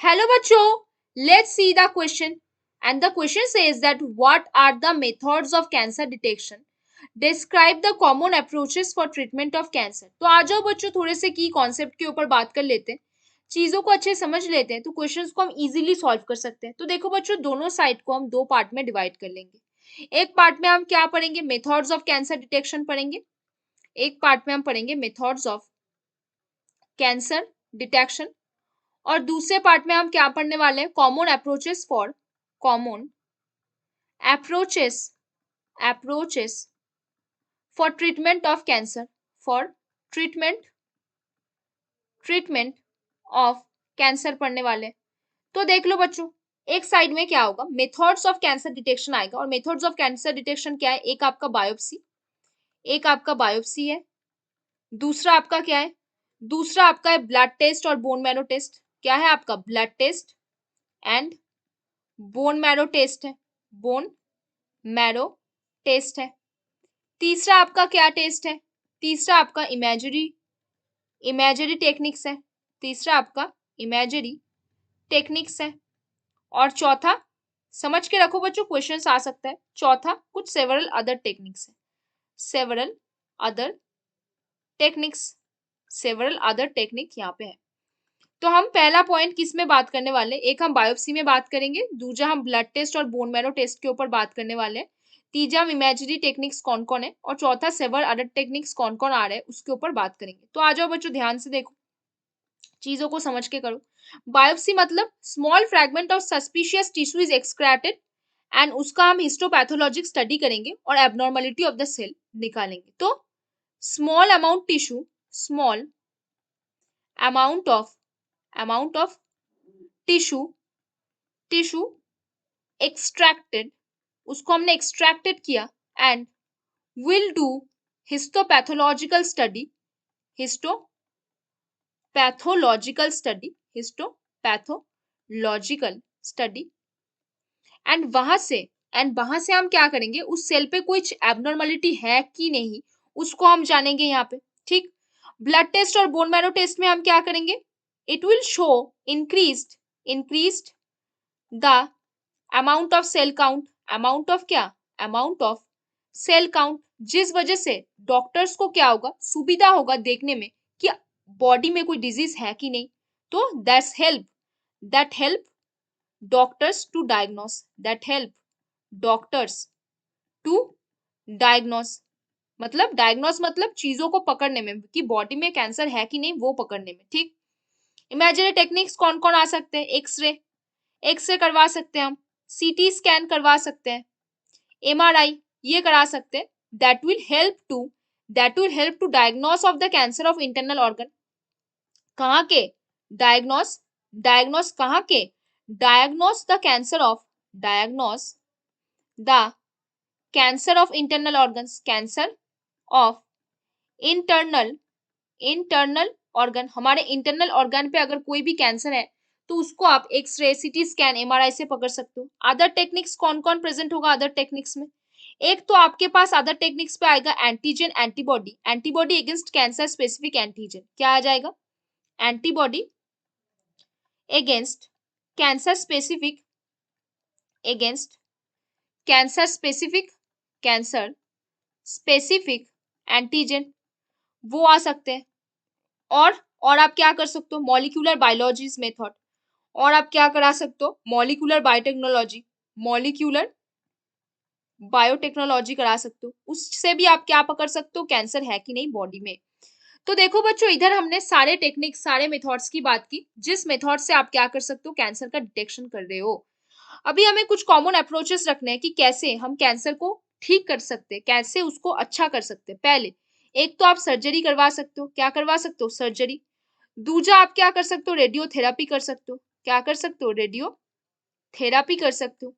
Hello बच्चों, let's see the question. And the question says that what are the methods of cancer detection? Describe the common approaches for treatment of cancer. तो आ जाओ बच्चों, थोड़े से की concept के ऊपर बात कर लेते हैं, चीजों को अच्छे समझ लेते हैं तो क्वेश्चंस को हम इजीली सॉल्व कर सकते हैं। तो देखो बच्चों, दोनों साइड को हम दो पार्ट में डिवाइड कर लेंगे। एक पार्ट में हम क्या पढ़ेंगे, मेथड्स ऑफ कैंसर डिटेक्शन पढ़ेंगे। एक पार्ट में हम पढ़ेंगे मेथड्स ऑफ कैंसर डिटेक्शन। और दूसरे पार्ट में हम क्या पढ़ने वाले हैं, common approaches for treatment of cancer, for treatment of cancer पढ़ने वाले। तो देख लो बच्चों, एक साइड में क्या होगा, मेथड्स ऑफ कैंसर डिटेक्शन आएगा। और मेथड्स ऑफ कैंसर डिटेक्शन क्या है, एक आपका बायोप्सी है। दूसरा आपका क्या है, दूसरा आपका है ब्लड टेस्ट और बोन मैरो टेस्ट। क्या है आपका, blood test and bone marrow test है, बोन मैरो टेस्ट है। तीसरा आपका क्या टेस्ट है, तीसरा आपका इमेजरी टेक्निक्स है। तीसरा आपका इमेजरी टेक्निक्स है। और चौथा, समझ के रखो बच्चों, क्वेश्चंस आ सकता है। चौथा कुछ सेवरल अदर टेक्निक्स है, सेवरल अदर टेक्निक यहाँ पे है। तो हम पहला पॉइंट किस में बात करने वाले, एक हम बायोप्सी में बात करेंगे, दूसरा हम ब्लड टेस्ट और बोन मैरो टेस्ट के ऊपर बात करने वाले हैं, तीसरा हम इमेजरी टेक्निक्स कौन कौन है, और चौथा सेवर अदर टेक्निक्स कौन कौन आ रहे हैं उसके ऊपर बात करेंगे। तो आ जाओ बच्चों, ध्यान से देखो, चीजों को समझ के करो। बायोप्सी मतलब small fragment of suspicious tissue is extracted and उसका हम हिस्टोपैथोलॉजिक स्टडी करेंगे और एबनॉर्मलिटी ऑफ द सेल निकालेंगे। तो small amount of tissue extracted, उसको हमने एक्सट्रैक्टेड किया, and will do histopathological study and वहां से हम क्या करेंगे, उस सेल पे कुछ एबनॉर्मलिटी है कि नहीं उसको हम जानेंगे यहाँ पे। ठीक, ब्लड टेस्ट और बोन मैरो टेस्ट में हम क्या करेंगे, it will show increased the amount of cell count, amount of cell count, जिस वजह से डॉक्टर्स को क्या होगा, सुविधा होगा देखने में कि बॉडी में कोई डिजीज है कि नहीं। तो that help doctors to diagnose, मतलब चीजों को पकड़ने में कि बॉडी में कैंसर है कि नहीं वो पकड़ने में। ठीक, इमेजिनरी टेक्निक्स कौन कौन आ सकते हैं, एक्सरे करवा सकते हैं हम, सीटी स्कैन करवा सकते हैं, एमआरआई ये करा सकते हैं। That will help to diagnose of the cancer of internal organ. कहाँ के डायग्नोस कहाँ के, diagnose the cancer of internal organs, cancer of internal organ, हमारे इंटरनल ऑर्गन पे अगर कोई भी कैंसर है तो उसको आप एक्सरे, सीटी स्कैन, एमआरआई से पकड़ सकते हो। अदर टेक्निक्स कौन कौन प्रेजेंट होगा अदर टेक्निक्स में, एक तो आपके पास अदर टेक्निक्स पे आएगा antigen antibody against cancer specific antigen. क्या आ जाएगा, antibody against cancer specific antigen, वो आ सकते हैं। और आप क्या कर सकते हो, मॉलिक्यूलर बायोलॉजीज मेथड, और आप क्या करा सकते हो, मॉलिक्यूलर बायोटेक्नोलॉजी करा सकते हो, उससे भी आप क्या पकड़ सकते हो, कैंसर है कि नहीं बॉडी में। तो देखो बच्चों, इधर हमने सारे टेक्निक्स, सारे मेथड्स की बात की, जिस मेथड से आप क्या कर सकते हो, कैंसर का डिटेक्शन कर रहे हो। अभी हमें कुछ कॉमन अप्रोचेस रखने हैं कि कैसे हम कैंसर को ठीक कर सकते हैं, कैसे उसको अच्छा कर सकते हैं। पहले एक तो आप सर्जरी करवा सकते हो, क्या करवा सकते हो, सर्जरी। दूसरा आप क्या कर सकते हो, रेडियोथेरापी कर सकते हो, क्या कर सकते हो, रेडियोथेरापी कर सकते हो।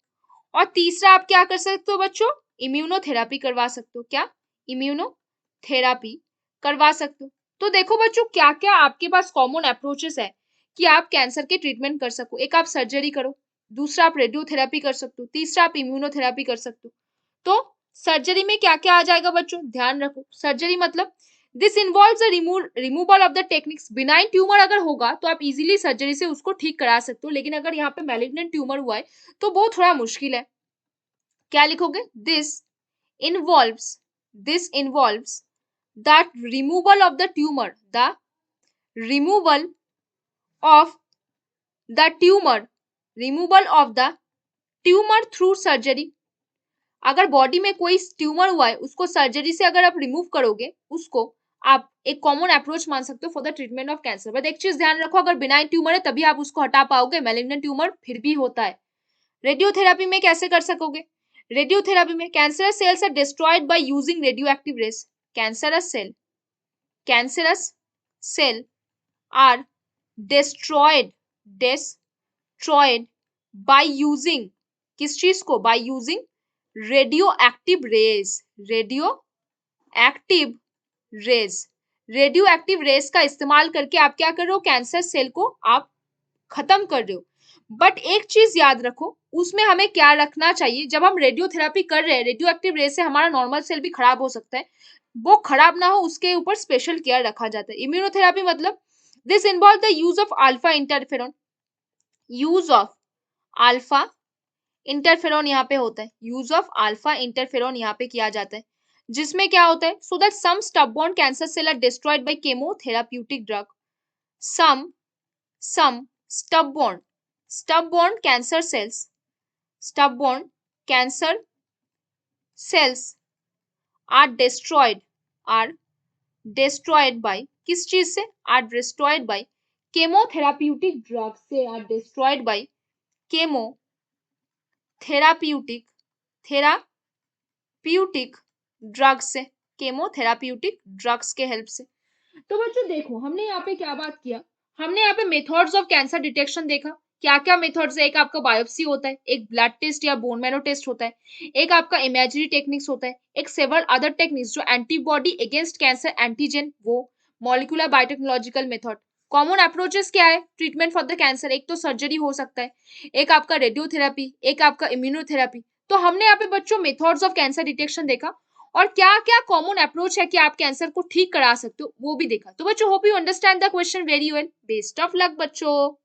और तीसरा आप क्या कर सकते हो बच्चों, इम्यूनोथेरापी करवा सकते हो, क्या, इम्यूनोथेरापी करवा सकते हो। तो देखो बच्चों, क्या क्या आपके पास कॉमन अप्रोचेस है कि आप कैंसर के ट्रीटमेंट कर सको। एक आप सर्जरी करो, दूसरा आप रेडियोथेरापी कर सकते हो, तीसरा आप इम्यूनोथेरापी कर सकते हो। तो सर्जरी में क्या क्या आ जाएगा बच्चों, ध्यान रखो, सर्जरी मतलब this involves the removal of the techniques. Benign tumour अगर होगा तो आप इजीली सर्जरी से उसको ठीक करा सकते हो, लेकिन अगर यहाँ पे मैलिग्नेंट ट्यूमर हुआ है तो वो थोड़ा मुश्किल है। क्या लिखोगे? This involves the removal of the tumour, the removal of the tumour, removal of the tumour through surgery. अगर बॉडी में कोई ट्यूमर हुआ है उसको सर्जरी से अगर आप रिमूव करोगे, उसको आप एक कॉमन अप्रोच मान सकते हो for the treatment of cancer. But एक चीज ध्यान रखो, अगर बिनाइन ट्यूमर है तभी आप उसको हटा पाओगे, मैलिग्नेंट ट्यूमर फिर भी होता है। रेडियोथेरेपी में कैसे कर सकोगे? रेडियोथेरेपी में cancerous cells are destroyed by using radioactive rays. Cancerous cell are destroyed by using, किस चीज को? बाय यूजिंग रेडियोएक्टिव रेज का इस्तेमाल करके आप क्या कर रहे हो? कैंसर सेल को आप खत्म कर रहे हो। बट एक चीज याद रखो, उसमें हमें क्या रखना चाहिए, जब हम रेडियोथेरेपी कर रहे हैं, रेडियोएक्टिव रेज से हमारा नॉर्मल सेल भी खराब हो सकता है, वो खराब ना हो उसके ऊपर स्पेशल केयर रखा जाता है। इम्यूनोथेरेपी मतलब this involve the use of alpha interferon, use of alpha interferon यहाँ पे होता है, यूज ऑफ अल्फा इंटरफेरोन यहाँ पे किया जाता है, जिसमें क्या होता है? So that some stubborn cancer cell are destroyed by chemotherapeutic drug. Some stubborn cancer cells are destroyed by किस चीज से? are destroyed by chemotherapeutic drug से, are destroyed by chemotherapeutic drugs के हेल्प से। तो बच्चों देखो, हमने यहाँ पे क्या बात किया, हमने यहाँ पे मेथड्स ऑफ कैंसर डिटेक्शन देखा। क्या क्या मेथड्स है? एक आपका बायोप्सी होता है, एक ब्लड टेस्ट या बोन मैरो टेस्ट होता है, एक आपका इमेजरी टेक्निक्स होता है, एक सेवरल अदर टेक्निक्स जो एंटीबॉडी अगेंस्ट कैंसर एंटीजन, वो molecular biotechnological method. Common approaches क्या है ट्रीटमेंट फॉर द कैंसर? एक तो सर्जरी हो सकता है, एक आपका रेडियोथेरेपी, एक आपका इम्यूनोथेरेपी। तो हमने यहाँ पे बच्चों मेथड्स ऑफ कैंसर डिटेक्शन देखा और क्या क्या कॉमन अप्रोच है कि आप कैंसर को ठीक करा सकते हो वो भी देखा। तो बच्चों hope you understand the question very well. Best of luck बच्चों।